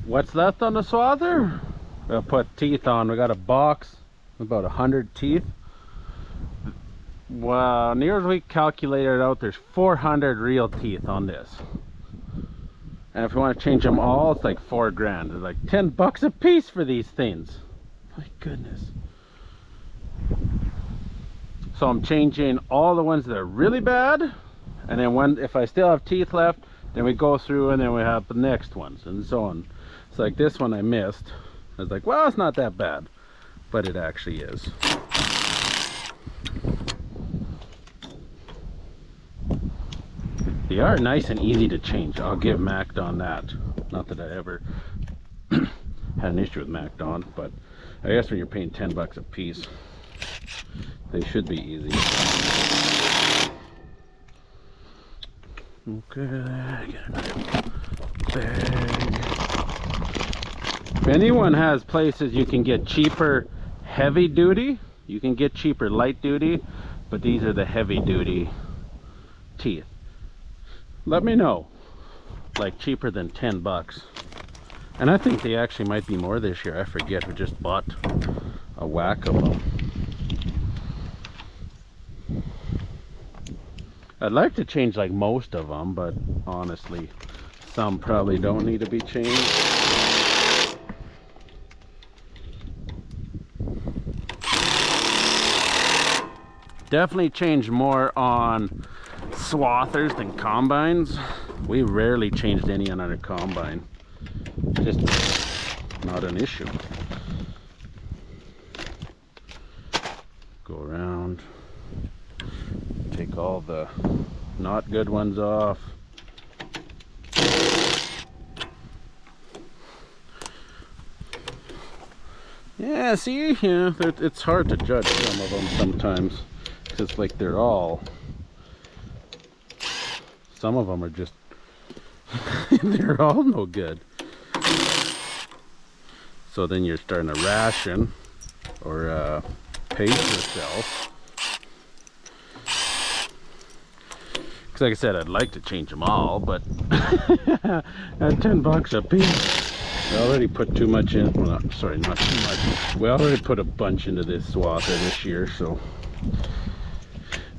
What's left on the swather? We'll put teeth on. We got a box, about 100 teeth. Well, near as we calculated it out, there's 400 real teeth on this. And if you want to change them all, it's like $4 grand. It's like 10 bucks a piece for these things. My goodness. So I'm changing all the ones that are really bad, and then if I still have teeth left, then we go through and then we have the next ones and so on. It's like this one I missed. I was like, well, it's not that bad, but it actually is. They are nice and easy to change. I'll give macdon that. Not that I ever had an issue with macdon, but I guess when you're paying 10 bucks a piece, they should be easy. Okay, get another bag. If anyone has places you can get cheaper heavy duty, you can get cheaper light duty, but these are the heavy duty teeth. Let me know. Like cheaper than 10 bucks. And I think they actually might be more this year. I forget, we just bought a whack of them. I'd like to change like most of them, but honestly, some probably don't need to be changed. Definitely change more on swathers than combines. We rarely changed any on our combine. Just not an issue. Go around, take all the not good ones off. Yeah, see, yeah, it's hard to judge some of them sometimes. Because like they're all, some of them are just, they're all no good. So then you're starting to ration or pace yourself. Because like I said, I'd like to change them all, but at 10 bucks a piece, we already put too much in. Well, sorry, not too much. We already put a bunch into this swather this year, so.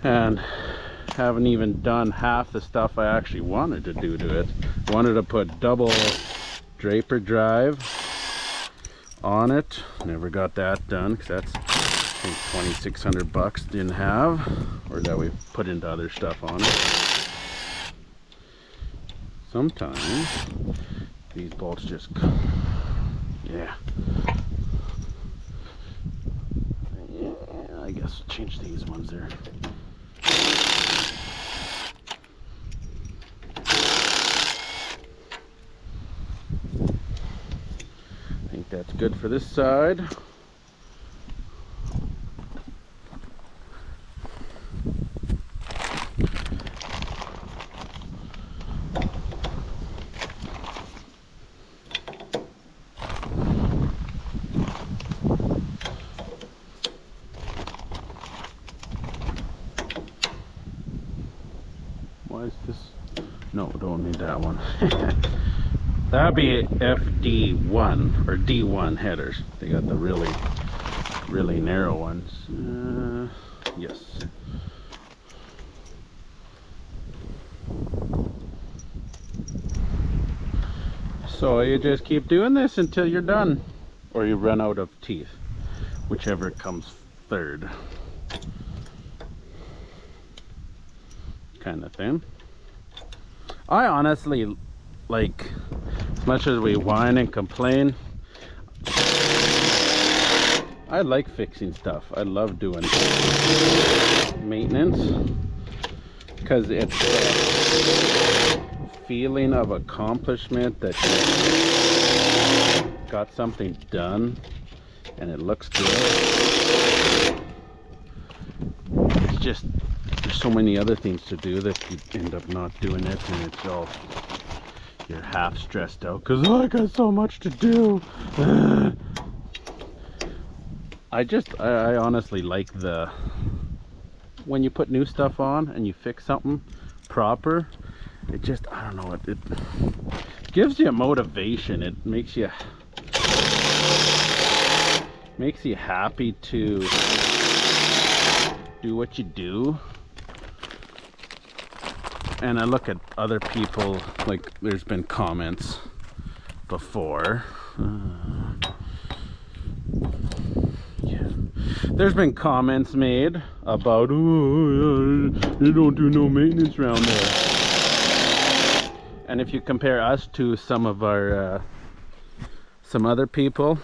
And haven't even done half the stuff I actually wanted to do to it. Wanted to put double draper drive on it. Never got that done because that's, I think, 2,600 bucks. Didn't have, or that we put into other stuff on it. Sometimes these bolts just, yeah. I guess change these ones there. I think that's good for this side. Why is this? No, don't need that one. That'd be FD1 or D1 headers. They got the really narrow ones. Yes. So you just keep doing this until you're done, or you run out of teeth, whichever comes third. Kind of thing. I honestly, like, as much as we whine and complain, I like fixing stuff. I love doing maintenance because it's the feeling of accomplishment that you got something done and it looks good. It's just, there's so many other things to do that you end up not doing it, and it's all, you're half stressed out because, oh, I got so much to do. I honestly like when you put new stuff on and you fix something proper it just, I don't know, it gives you a motivation. It makes you happy to do what you do. And I look at other people, like there's been comments before. Yeah, there's been comments made about, oh, they don't do no maintenance around there. And if you compare us to some of our some other people,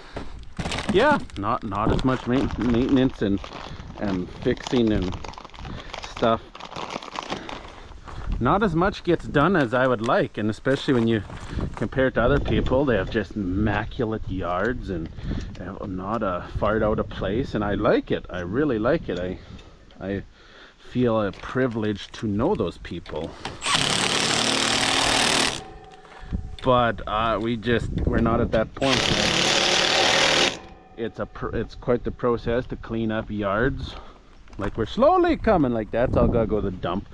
yeah, not as much maintenance and fixing and stuff. Not as much gets done as I would like, and especially when you compare it to other people, they have just immaculate yards and not a fart out of place, and I like it. I really like it. I feel a privilege to know those people. But we're not at that point yet. It's quite the process to clean up yards. Like, we're slowly coming, like that's all gotta go to the dump.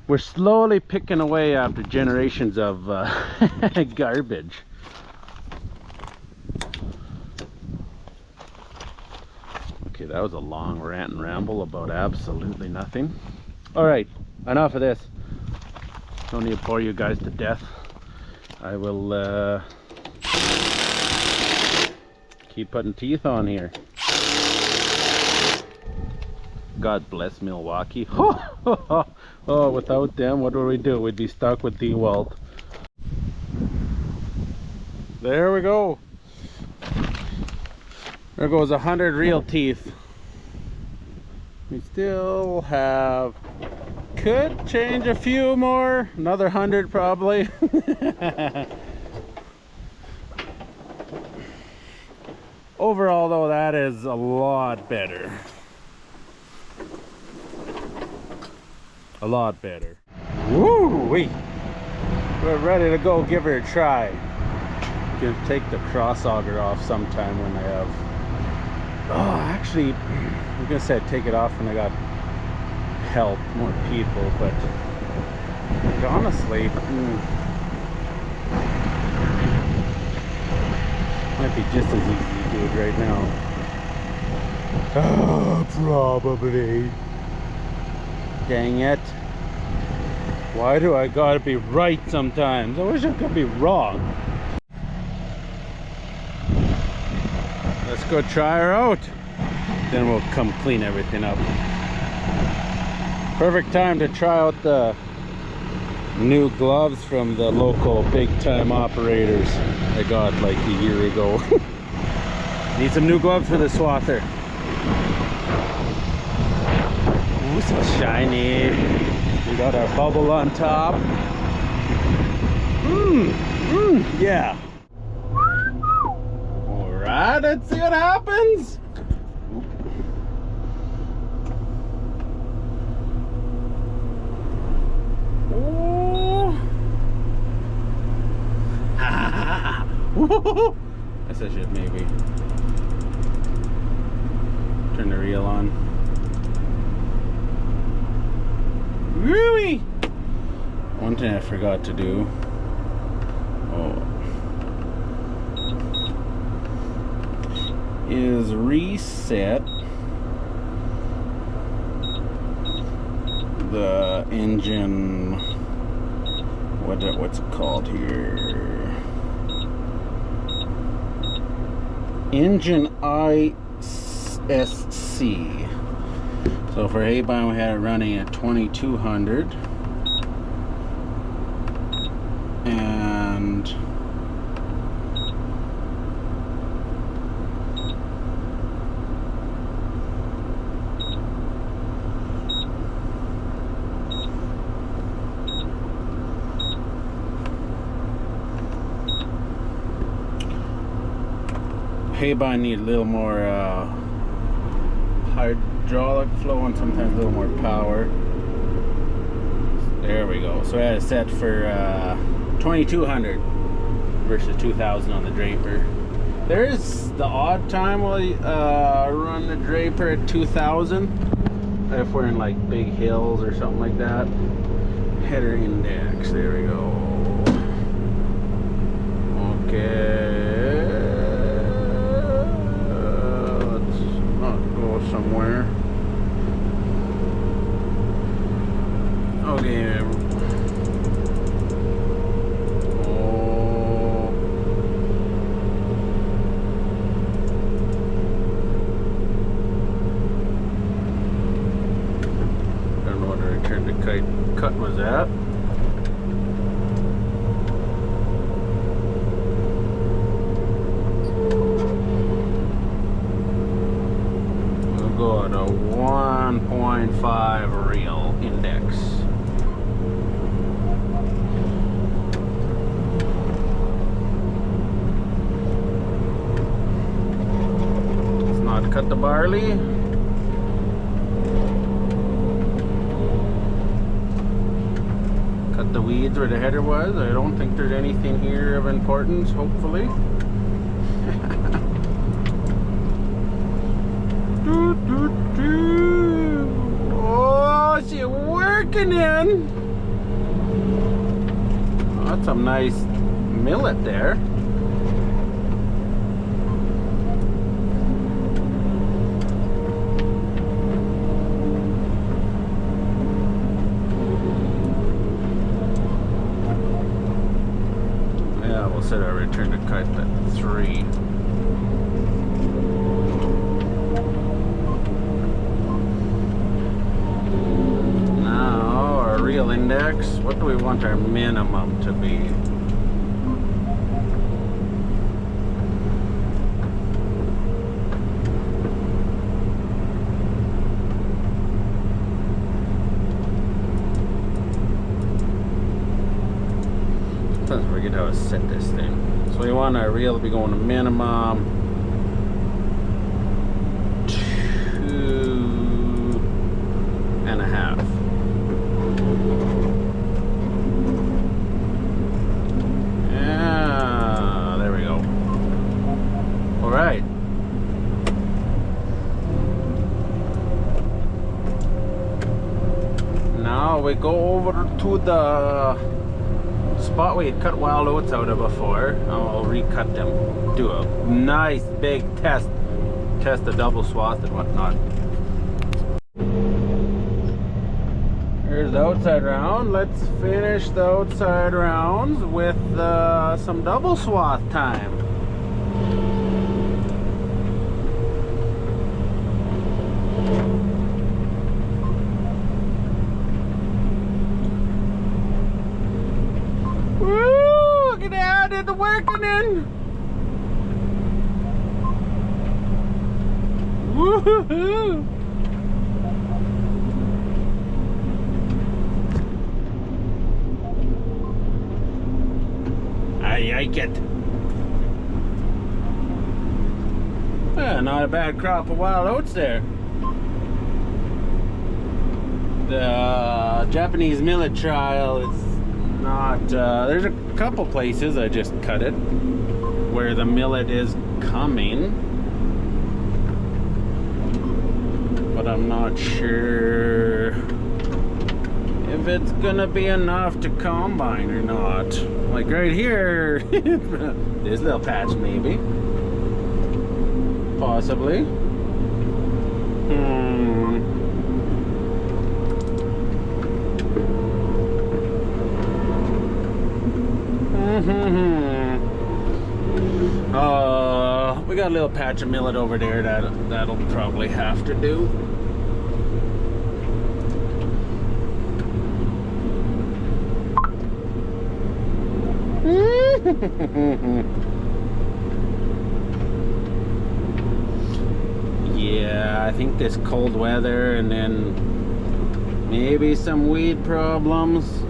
We're slowly picking away after generations of garbage. Okay, that was a long rant and ramble about absolutely nothing. All right, enough of this. Don't need to bore you guys to death. I will keep putting teeth on here. God bless Milwaukee. Oh, without them, what would we do? We'd be stuck with DeWalt. There we go. There goes 100 real teeth. We still have, could change a few more, another 100 probably. Overall though, that is a lot better. A lot better. Woo-wee! We're ready to go give her a try. Gonna take the cross auger off sometime when I have. Oh, actually, I'm gonna say I'd take it off when I got help, more people, but honestly, might be just as easy to do it right now. Oh, probably. Dang it. Why do I gotta be right sometimes? I wish I could be wrong. Let's go try her out. Then we'll come clean everything up. Perfect time to try out the new gloves from the local big time operators I got like a year ago. Need some new gloves for the swather. Ooh, so shiny. We got our bubble on top. Yeah. Alright, let's see what happens. That's a shit, maybe. Turn the reel on. Really? One thing I forgot to do. Is reset the engine. What's it called here? Engine ISC. So for A-Bine we had it running at 2200, and A-Bine need a little more hydraulic flow and sometimes a little more power. There we go. So I had it set for 2200 versus 2000 on the Draper. There is the odd time we'll run the Draper at 2000 if we're in like big hills or something like that. header index. There we go. Okay. Let's not go somewhere. Okay. Cut was that. We'll go at a 1.5 reel index. Let's not cut the barley. The weeds where the header was. I don't think there's anything here of importance, hopefully. Oh, she's working in. Oh, that's some nice millet there. Said I returned to kite at 3. Now our reel index, what do we want our minimum to be? Sometimes I forget how to set this thing. So we want our reel to be going to minimum 2.5. Yeah, there we go. All right. Now we go over to the spot we had cut wild oats out of before. I'll recut them. Do a nice big test the double swath and whatnot. Here's the outside round. Let's finish the outside rounds with some double swath time. Did the working in. Woohoo! I like it. Not a bad crop of wild oats there. The Japanese millet trial is not, there's a couple places I just cut it where the millet is coming, but I'm not sure if it's gonna be enough to combine or not. Like right here, this little patch maybe, possibly. We got a little patch of millet over there that'll probably have to do. Yeah, I think this cold weather and then maybe some weed problems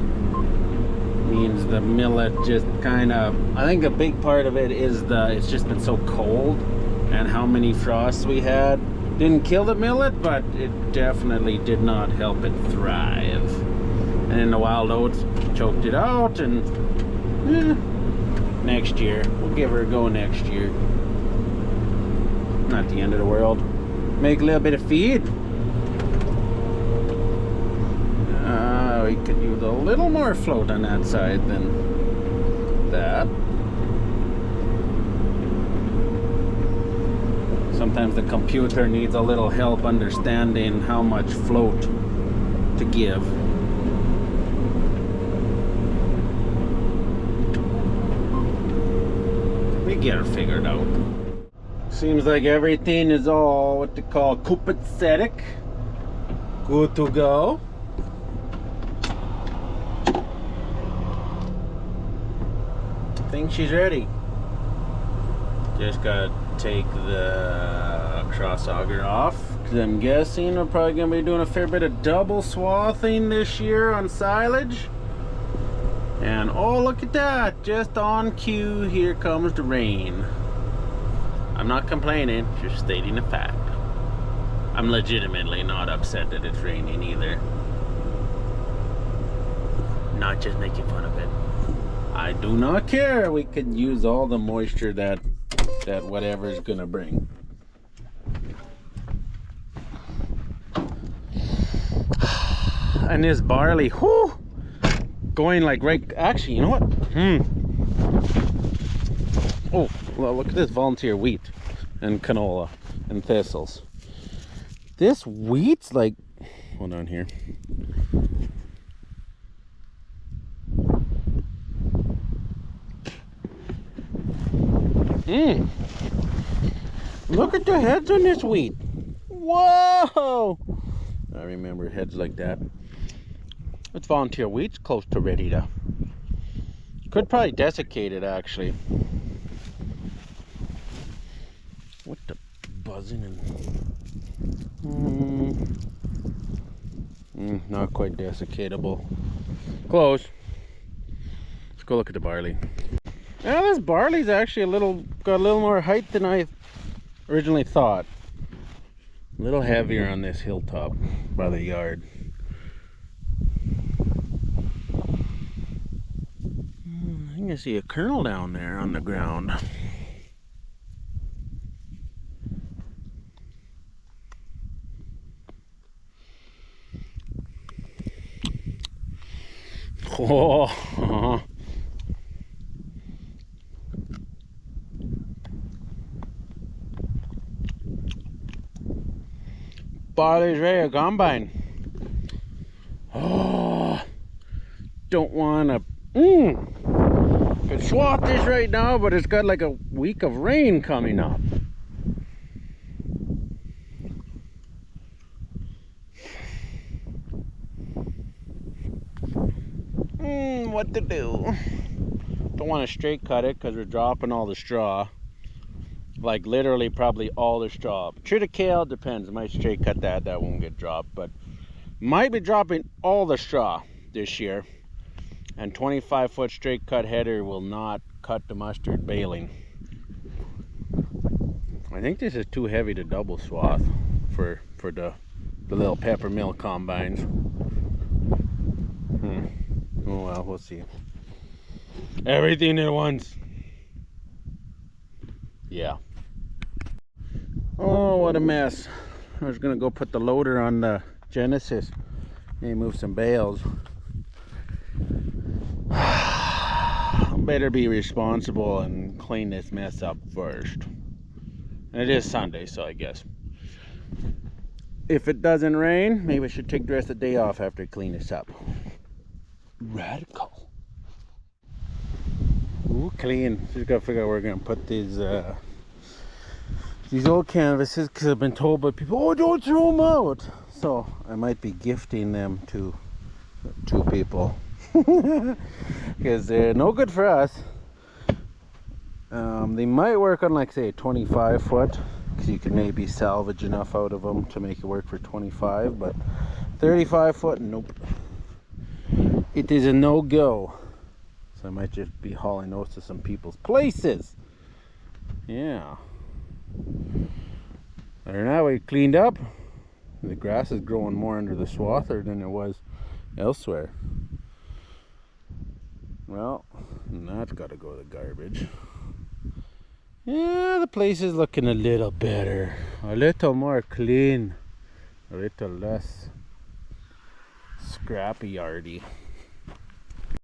means the millet just kind of, I think a big part of it is it's just been so cold and how many frosts we had. Didn't kill the millet, but it definitely did not help it thrive. And then the wild oats choked it out, and next year, we'll give her a go next year. Not the end of the world. Make a little bit of feed. We could use a little more float on that side than that. Sometimes the computer needs a little help understanding how much float to give. We get it figured out. Seems like everything is all what they call copacetic. Good to go. I think she's ready. Just gotta take the cross auger off, because I'm guessing we're probably gonna be doing a fair bit of double swathing this year on silage. And oh, look at that, just on cue, here comes the rain. I'm not complaining, just stating a fact. I'm legitimately not upset that it's raining either. Not just making fun of it. I do not care. We could use all the moisture that whatever is gonna bring. And this barley, whoo, going like right. Actually, you know what? Oh, well, look at this volunteer wheat and canola and thistles. This wheat's like, hold on here. Look at the heads on this wheat. Whoa! I remember heads like that. It's volunteer wheat. It's close to ready to. Could probably desiccate it actually. What the buzzing and not quite desiccatable. Close. Let's go look at the barley. Yeah, this barley's actually got a little more height than I originally thought. A little heavier on this hilltop by the yard. I think I see a kernel down there on the ground. Oh, barley's ready to combine. Oh, don't want to. Could swat this right now, but it's got like a week of rain coming up. What to do? Don't want to straight cut it because we're dropping all the straw. Like literally probably all the straw. Triticale depends. I might straight cut that won't get dropped, but might be dropping all the straw this year. And 25-foot straight cut header will not cut the mustard baling. I think this is too heavy to double swath for the little pepper mill combines. Oh well, we'll see. Everything at once. Yeah. Oh, what a mess. I was gonna go put the loader on the Genesis. Maybe move some bales. Better be responsible and clean this mess up first. And it is Sunday, so I guess if it doesn't rain, maybe I should take the rest of the day off after I clean this up. Radical. Ooh, clean. Just gotta figure out where we're gonna put these old canvases, because I've been told by people, oh, don't throw them out. So I might be gifting them to two people. Because they're no good for us. They might work on, like, say, a 25 foot, because you can maybe salvage enough out of them to make it work for 25, but 35 foot, nope. It is a no-go. So I might just be hauling those to some people's places. Yeah. Other than that, we cleaned up. The grass is growing more under the swather than it was elsewhere. Well, that's got to go to the garbage. Yeah, the place is looking a little better. A little more clean. A little less scrappy yardy.